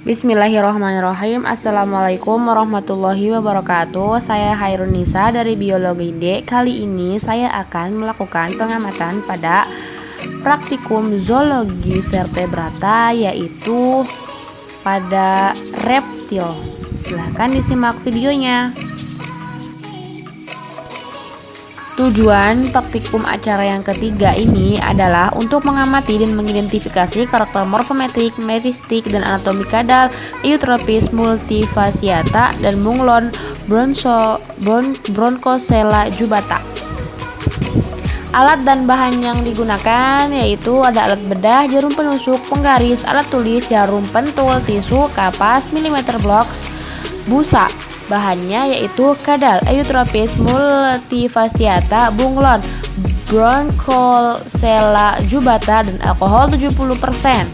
Bismillahirrahmanirrahim. Assalamualaikum warahmatullahi wabarakatuh. Saya Hairun Nisa dari Biologi D. Kali ini saya akan melakukan pengamatan pada praktikum zoologi vertebrata, yaitu pada reptil. Silahkan disimak videonya. Tujuan praktikum acara yang ketiga ini adalah untuk mengamati dan mengidentifikasi karakter morfometrik, meristik, dan anatomi kadal Eutropis multifasciata dan bunglon Bronchosella jubata. Alat dan bahan yang digunakan yaitu ada alat bedah, jarum penusuk, penggaris, alat tulis, jarum pentul, tisu, kapas, milimeter blok, busa. Bahannya yaitu kadal Eutropis multifasciata, bunglon Bronchosella jubata, dan alkohol 70%.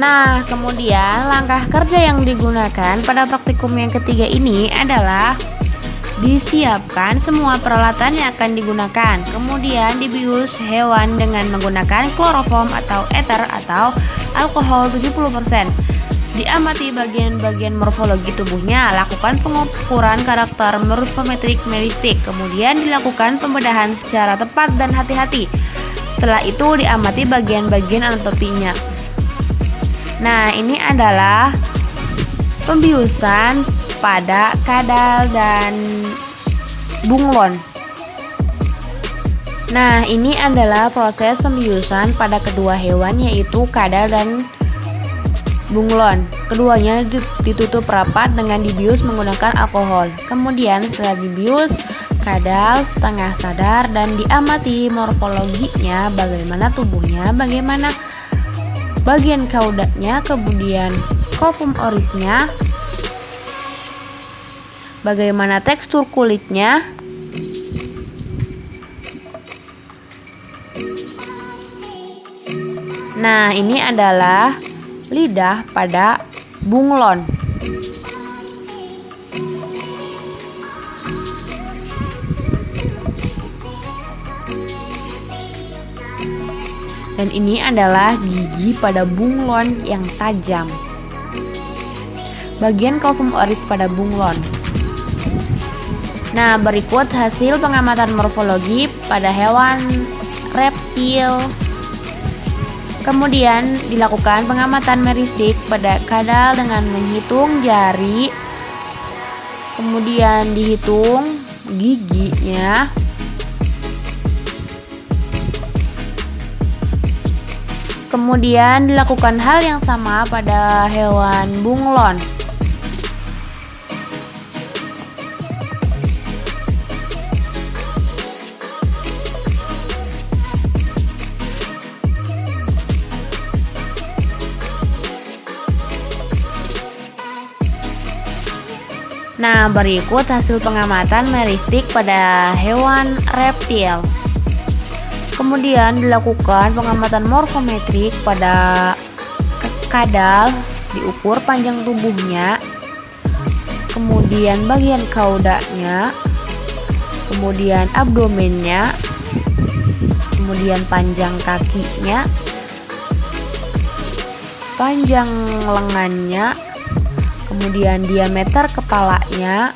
Nah, kemudian langkah kerja yang digunakan pada praktikum yang ketiga ini adalah disiapkan semua peralatan yang akan digunakan, kemudian dibius hewan dengan menggunakan kloroform atau ether atau alkohol 70%. Diamati bagian-bagian morfologi tubuhnya, lakukan pengukuran karakter morfometrik meristik, kemudian dilakukan pembedahan secara tepat dan hati-hati. Setelah itu diamati bagian-bagian anatominya. Nah, ini adalah pembiusan pada kadal dan bunglon. Nah, ini adalah proses pembiusan pada kedua hewan, yaitu kadal dan bunglon. Keduanya ditutup rapat dengan dibius menggunakan alkohol. Kemudian setelah dibius, kadal setengah sadar dan diamati morfologinya, bagaimana tubuhnya, bagaimana bagian kaudanya, kemudian covum orisnya, bagaimana tekstur kulitnya, nah ini adalah lidah pada bunglon. Dan ini adalah gigi pada bunglon yang tajam. Bagian covum oris pada bunglon. Nah, berikut hasil pengamatan morfologi pada hewan reptil. Kemudian dilakukan pengamatan meristik pada kadal dengan menghitung jari. Kemudian dihitung giginya. Kemudian dilakukan hal yang sama pada hewan bunglon. Nah, berikut hasil pengamatan meristik pada hewan reptil. Kemudian dilakukan pengamatan morfometrik pada kadal, diukur panjang tubuhnya, kemudian bagian kaudanya, kemudian abdomennya, kemudian panjang kakinya, panjang lengannya, kemudian diameter kepalanya,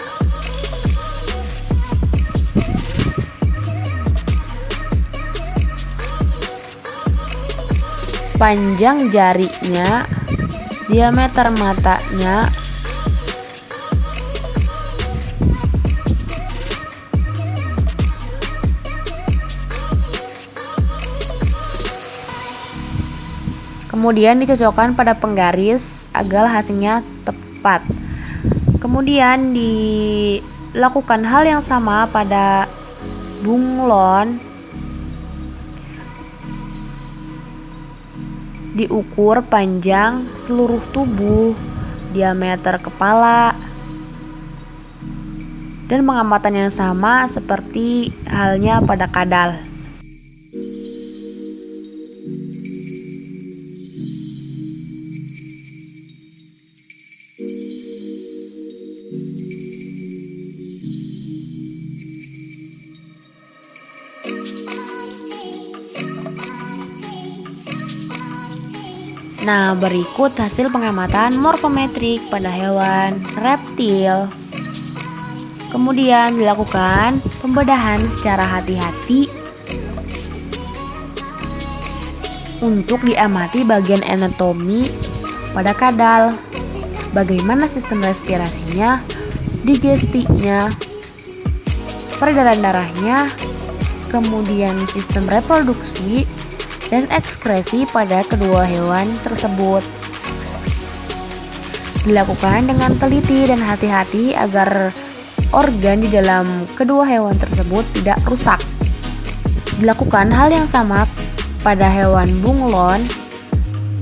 panjang jarinya, diameter matanya, kemudian dicocokkan pada penggaris agar hasilnya tepat. Kemudian dilakukan hal yang sama pada bunglon. Diukur panjang seluruh tubuh, diameter kepala, dan pengamatan yang sama seperti halnya pada kadal. Nah, berikut hasil pengamatan morfometrik pada hewan reptil. Kemudian dilakukan pembedahan secara hati-hati untuk diamati bagian anatomi pada kadal, bagaimana sistem respirasinya, digestinya, peredaran darahnya, kemudian sistem reproduksi dan ekskresi pada kedua hewan tersebut. Dilakukan dengan teliti dan hati-hati agar organ di dalam kedua hewan tersebut tidak rusak. Dilakukan hal yang sama pada hewan bunglon,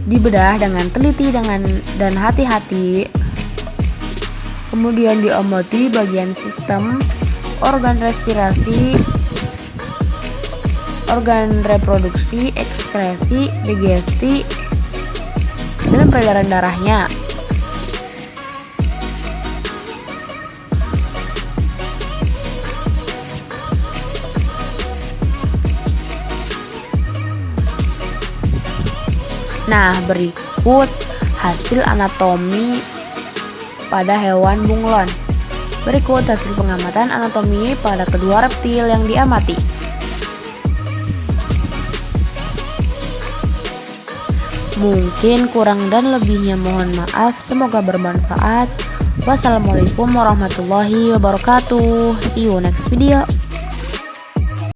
dibedah dengan teliti dan hati-hati. Kemudian diamati bagian sistem, organ respirasi, organ reproduksi, ekskresi, digesti, dan peredaran darahnya. Nah, berikut hasil anatomi pada hewan bunglon. Berikut hasil pengamatan anatomi pada kedua reptil yang diamati. Mungkin kurang dan lebihnya mohon maaf, semoga bermanfaat. Wassalamualaikum warahmatullahi wabarakatuh. See you next video.